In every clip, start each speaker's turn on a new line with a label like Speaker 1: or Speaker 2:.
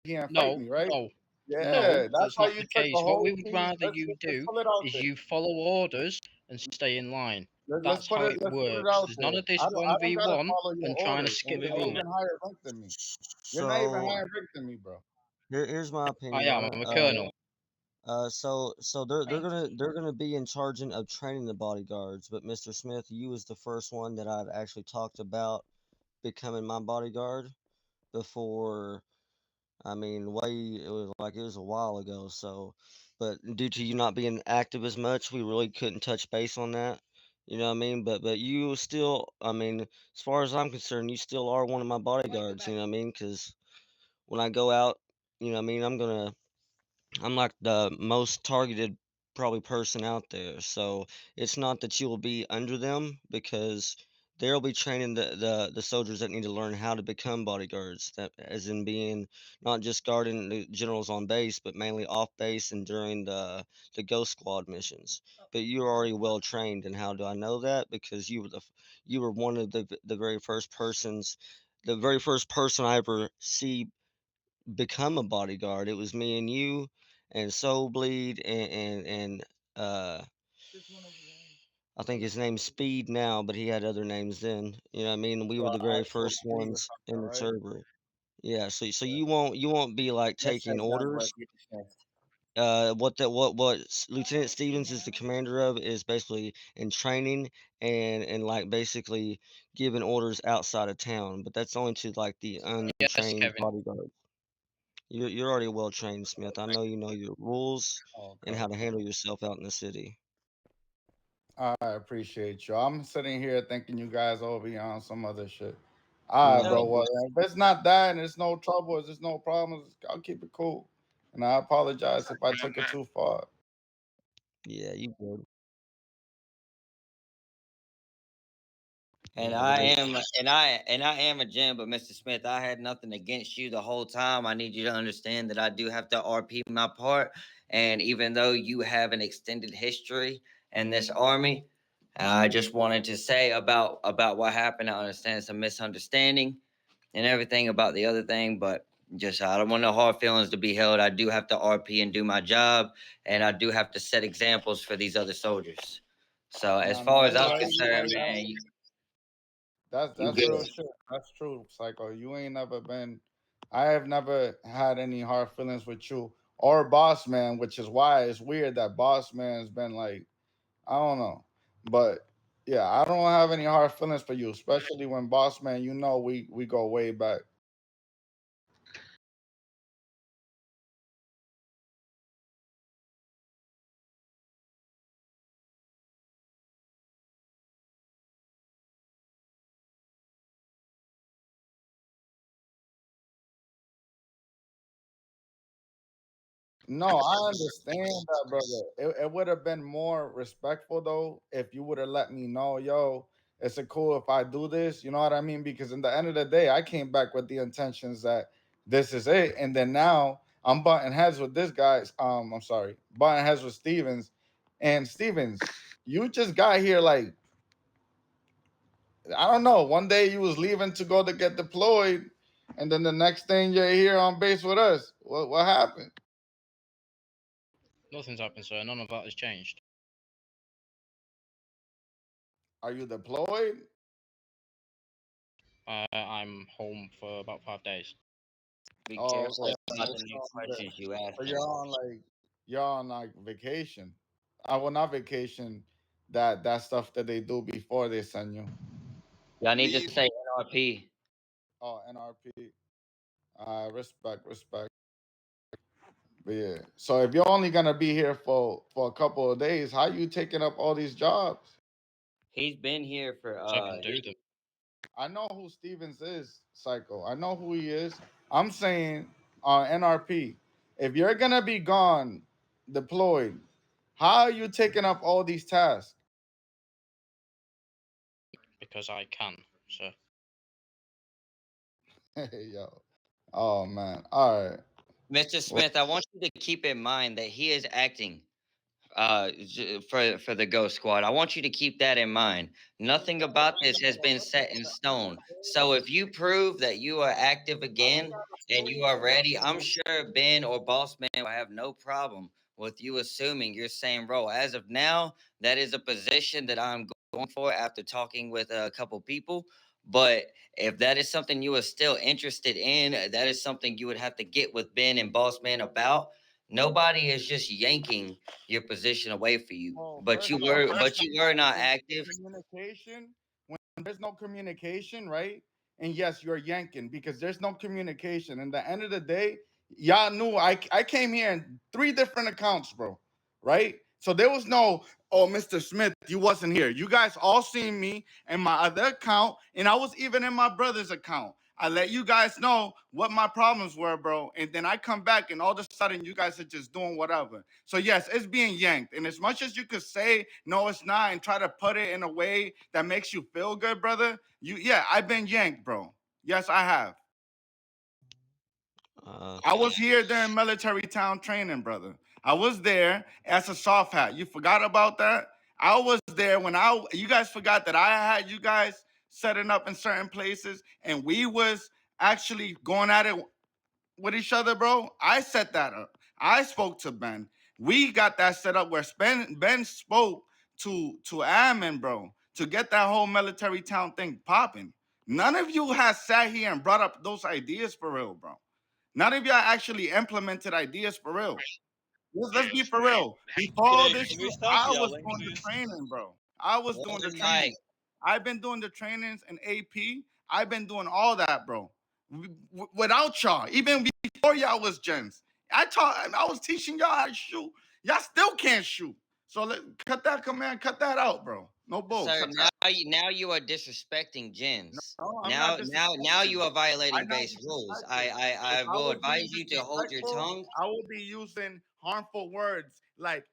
Speaker 1: can't fight
Speaker 2: No,
Speaker 1: me, right?
Speaker 2: no, no,
Speaker 1: Yeah, that's
Speaker 2: that's
Speaker 1: how
Speaker 2: not
Speaker 1: you
Speaker 2: the
Speaker 1: took a
Speaker 2: case. What we
Speaker 1: whole
Speaker 2: would
Speaker 1: team.
Speaker 2: rather you
Speaker 1: Let's
Speaker 2: do
Speaker 1: pull it out
Speaker 2: is
Speaker 1: there.
Speaker 2: you follow orders and stay in line.
Speaker 1: Let's
Speaker 2: That's how it
Speaker 1: let's put it
Speaker 2: works.
Speaker 1: out
Speaker 2: There's none
Speaker 1: there.
Speaker 2: of this
Speaker 1: I don't gotta
Speaker 2: 1v1
Speaker 1: follow your
Speaker 2: and trying to
Speaker 1: orders,
Speaker 2: skip
Speaker 1: and you're
Speaker 2: the
Speaker 1: not
Speaker 2: bullet.
Speaker 1: even higher rank than me. You're not even
Speaker 3: So
Speaker 1: higher rank than me, bro.
Speaker 3: here's my
Speaker 2: I
Speaker 3: opinion
Speaker 2: am.
Speaker 3: on it.
Speaker 2: I'm a colonel.
Speaker 3: So they're gonna be in charge of training the bodyguards. But Mr. Smith, you was the first one that I've actually talked about becoming my bodyguard before. I mean, it was a while ago. So, but due to you not being active as much, we really couldn't touch base on that. You know what I mean? But you still, I mean, as far as I'm concerned, you still are one of my bodyguards. You know what I mean? Because when I go out, you know what I mean, I'm like the most targeted probably person out there. So it's not that you will be under them because they'll be training the soldiers that need to learn how to become bodyguards. That as in being not just guarding the generals on base, but mainly off base and during the ghost squad missions. But you're already well trained. And how do I know that? Because you were one of the very first persons, the very first person I ever see become a bodyguard. It was me and you and Soul Bleed and I think his name's Speed now, but he had other names then. You know what I mean? We were the very
Speaker 1: Actual
Speaker 3: first
Speaker 1: speed or
Speaker 3: ones in
Speaker 1: something,
Speaker 3: the
Speaker 1: right?
Speaker 3: server. Yeah, so you won't be like
Speaker 4: Let's
Speaker 3: taking
Speaker 4: check that
Speaker 3: orders.
Speaker 4: work Smith.
Speaker 3: Lieutenant Stevens is the commander of is basically in training and like basically giving orders outside of town, but that's only to like the
Speaker 2: Yes,
Speaker 3: untrained
Speaker 2: Kevin.
Speaker 3: bodyguards. You're already well trained, Smith. I know you know your rules
Speaker 1: Okay,
Speaker 3: and how to
Speaker 1: okay.
Speaker 3: handle yourself out in the city.
Speaker 1: I appreciate you. I'm sitting here thinking you guys all be on some other shit. All right,
Speaker 3: No,
Speaker 1: bro. Well, if it's not that and it's no trouble, it's just no problems, I'll keep it cool. And I apologize if I took it too far.
Speaker 3: yeah, you good.
Speaker 4: And
Speaker 3: Yeah, but it,
Speaker 4: I am a gem, but Mr. Smith, I had nothing against you the whole time. I need you to understand that I do have to RP my part. And even though you have an extended history in this army, I just wanted to say about what happened. I understand it's a misunderstanding and everything about the other thing, but just I don't want no hard feelings to be held. I do have to RP and do my job, and I do have to set examples for these other soldiers. So as
Speaker 1: No, no,
Speaker 4: far as
Speaker 1: you
Speaker 4: I'm
Speaker 1: right, you
Speaker 4: concerned,
Speaker 1: right.
Speaker 4: man, you
Speaker 1: That's real
Speaker 4: good.
Speaker 1: shit. That's true, Psycho. You ain't never been. I have never had any hard feelings with you or Boss Man, which is why it's weird that Boss Man's been like, I don't know, but yeah, I don't have any hard feelings for you, especially when Boss Man. You know, we go way back. No, I understand that, brother. It would have been more respectful though if you would have let me know, yo, is it cool if I do this? You know what I mean? Because in the end of the day, I came back with the intentions that this is it, and then now I'm butting heads with this guy's. I'm sorry, butting heads with Stevens, and Stevens, you just got here like I don't know. One day you was leaving to go to get deployed, and then the next thing you're here on base with us. What happened?
Speaker 2: Nothing's happened, sir. None of that has changed.
Speaker 1: Are you deployed?
Speaker 2: I'm home for about 5 days.
Speaker 4: Be
Speaker 1: Oh,
Speaker 4: careful
Speaker 1: okay.
Speaker 4: about
Speaker 1: Okay.
Speaker 4: the
Speaker 1: So,
Speaker 4: next questions you
Speaker 1: so
Speaker 4: asking.
Speaker 1: you're on like vacation. I will not vacation. That stuff that they do before they send you.
Speaker 4: Y'all need to say NRP.
Speaker 1: Oh, NRP. Respect, respect. But yeah. So if you're only gonna be here for a couple of days, how you taking up all these jobs?
Speaker 4: He's been here for
Speaker 2: So I can do them.
Speaker 1: I know who Stevens is, Psycho. I know who he is. I'm saying NRP. If you're gonna be gone, deployed, how are you taking up all these tasks?
Speaker 2: Because I can, sir.
Speaker 1: Hey yo. Oh man. All right.
Speaker 4: Mr.
Speaker 1: Well,
Speaker 4: Smith. I want you to keep in mind that he is acting. for the Ghost Squad. I want you to keep that in mind. Nothing about this has been set in stone. So if you prove that you are active again and you are ready, I'm sure Ben or Boss Man will have no problem with you assuming your same role. As of now, that is a position that I'm going for after talking with a couple people. But if that is something you are still interested in, that is something you would have to get with Ben and Boss Man about. Nobody is just yanking your position away for you.
Speaker 1: Well,
Speaker 4: But
Speaker 1: first
Speaker 4: you
Speaker 1: off,
Speaker 4: were but you were not active.
Speaker 1: communication, when there's no communication, right? And yes, you're yanking because there's no communication. And the end of the day, y'all knew I came here in 3 different accounts, bro. Right? So there was no, oh, Mr. Smith, you wasn't here. You guys all seen me in my other account, and I was even in my brother's account. I let you guys know what my problems were, bro. And then I come back, and all of a sudden, you guys are just doing whatever. So, yes, it's being yanked. And as much as you could say, no, it's not, and try to put it in a way that makes you feel good, brother, yeah, I've been yanked, bro. Yes, I have. I was here during military town training, brother. I was there as a soft hat. You forgot about that? I was there when you guys forgot that I had you guys setting up in certain places and we was actually going at it with each other, bro. I set that up. I spoke to Ben. We got that set up where Ben spoke to Ammon, bro, to get that whole military town thing popping. None of you has sat here and brought up those ideas for real, bro. None of y'all actually implemented ideas for real. Let's be for real. Before all this shit, I was doing the training, bro. I was doing the
Speaker 4: One
Speaker 1: training.
Speaker 4: mic.
Speaker 1: I've been doing the trainings in AP. I've been doing all that, bro. Without y'all, even before y'all was gens, I was teaching y'all how to shoot. Y'all still can't shoot. So cut that command, cut that out, bro. No bull.
Speaker 4: Sir,
Speaker 1: Cut that.
Speaker 4: now you are disrespecting gens.
Speaker 1: No, I'm
Speaker 4: Now
Speaker 1: not
Speaker 4: now you
Speaker 1: disrespecting.
Speaker 4: are
Speaker 1: I'm
Speaker 4: violating
Speaker 1: not
Speaker 4: base rules. I
Speaker 1: disrespecting.
Speaker 4: I,
Speaker 1: If
Speaker 4: I
Speaker 1: I
Speaker 4: will
Speaker 1: was being
Speaker 4: advise you to hold your
Speaker 1: disrespectful,
Speaker 4: tongue.
Speaker 1: I will be using harmful words like,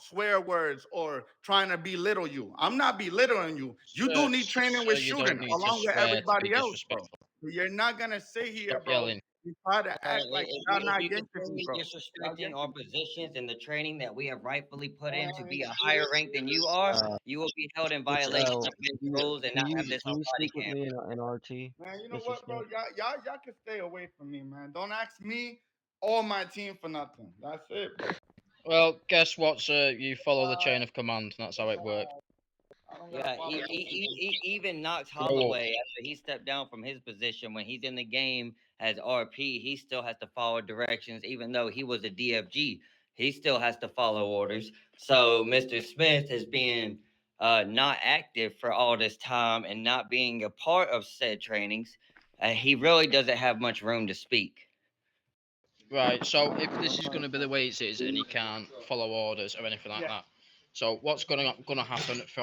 Speaker 1: swear words or trying to belittle you. I'm not belittling you. You do need training with
Speaker 2: You don't
Speaker 1: shooting
Speaker 2: need to
Speaker 1: along with
Speaker 2: swear to be
Speaker 1: everybody else, bro.
Speaker 2: disrespectful.
Speaker 1: You're not gonna sit here,
Speaker 2: Stop
Speaker 1: bro,
Speaker 2: yelling.
Speaker 1: and try to
Speaker 4: Sir,
Speaker 1: act like y'all
Speaker 4: if
Speaker 1: not
Speaker 4: you
Speaker 1: yanking me,
Speaker 4: continue
Speaker 1: bro. Y'all
Speaker 4: disrespecting our
Speaker 1: yanking me.
Speaker 4: positions and the training that we have rightfully put in to be a
Speaker 1: Man,
Speaker 4: higher rank than you are,
Speaker 3: Uh,
Speaker 4: you will be held in
Speaker 3: which
Speaker 4: violation of base
Speaker 3: can
Speaker 4: rules and not have this on
Speaker 3: you
Speaker 4: body
Speaker 3: speak with
Speaker 4: cam.
Speaker 3: me in RT,
Speaker 1: Man, you know
Speaker 3: Mr.
Speaker 1: what, bro?
Speaker 3: Smith?
Speaker 1: Y'all can stay away from me, man. Don't ask me or my team for nothing. That's it, bro.
Speaker 2: Well, guess what, sir? You follow the chain of command. That's how it works.
Speaker 1: I don't gotta
Speaker 4: Yeah,
Speaker 1: follow your
Speaker 4: even Knox
Speaker 2: Grow up.
Speaker 4: Holloway, after he stepped down from his position when he's in the game as RP, he still has to follow directions, even though he was a DFG. He still has to follow orders. So Mr. Smith has been not active for all this time and not being a part of said trainings. He really doesn't have much room to speak.
Speaker 2: Right, so if this is going to be the way it is and he can't follow orders or anything like
Speaker 1: Yeah.
Speaker 2: that, so what's going to happen from